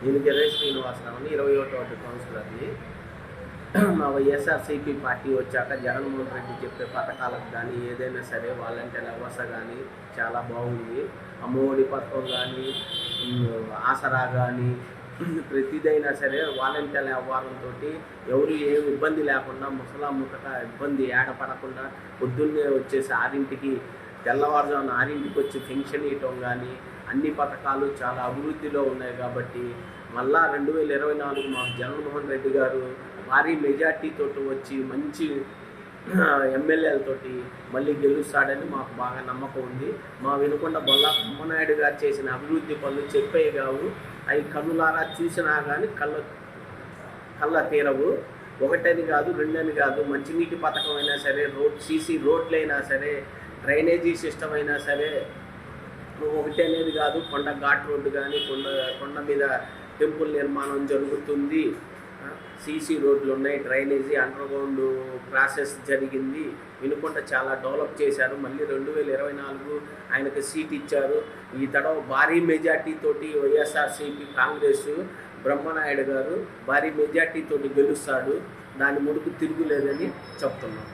నేను గిర్రే శ్రీనివాసరావుని 21వ వార్డు కౌన్సిలర్ని. మా వైఎస్ఆర్సీపీ పార్టీ వచ్చాక జగన్మోహన్ రెడ్డి చెప్పే పథకాలకు కానీ ఏదైనా సరే వాలంటీర్ వ్యవస్థ కానీ చాలా బాగుంది. అమ్మఒడి పథకం కానీ ఆసరా కానీ ప్రతిదైనా సరే వాలంటీర్ వ్యవహారంతో ఎవరు ఏ ఇబ్బంది లేకుండా ముసట ఇబ్బంది ఏడపడకుండా పొద్దున్నే వచ్చేసి 6ంటికి తెల్లవారుజామున 6ంటికి వచ్చి పెన్షన్ ఇవ్వటం కానీ అన్ని పథకాలు చాలా అభివృద్ధిలో ఉన్నాయి. కాబట్టి మళ్ళా 2024 మాకు జగన్మోహన్ రెడ్డి గారు భారీ మెజార్టీతో వచ్చి మంచి ఎమ్మెల్యేలతోటి మళ్ళీ గెలుస్తాడని మాకు బాగా నమ్మకం ఉంది. మా వినుకొండ బొల్లా బ్రహ్మనాయుడు గారు చేసిన అభివృద్ధి పనులు చెప్పేవి కావు, అవి కన్నులారా చూసినా కానీ కళ్ళ తీరవు. ఒకటని కాదు, రెండని కాదు, మంచినీటి పథకం అయినా సరే, సీసీ రోడ్లైనా సరే, డ్రైనేజీ సిస్టమ్ అయినా సరే, ఒకటి అనేది కాదు. కొండ ఘాట్ రోడ్డు కానీ కొండ మీద టెంపుల్ నిర్మాణం జరుగుతుంది, సీసీ రోడ్లు ఉన్నాయి, డ్రైనేజీ అండర్గ్రౌండ్ ప్రాసెస్ జరిగింది. వినుకొండ చాలా డెవలప్ చేశారు. మళ్ళీ 2024 ఆయనకు సీట్ ఇచ్చారు. ఈ తడవ భారీ మెజార్టీతోటి వైఎస్ఆర్సీపీ కాంగ్రెస్ బ్రహ్మనాయుడు గారు భారీ మెజార్టీతోటి గెలుస్తాడు. దాని ముడుకు తిరుగులేదని చెప్తున్నాం.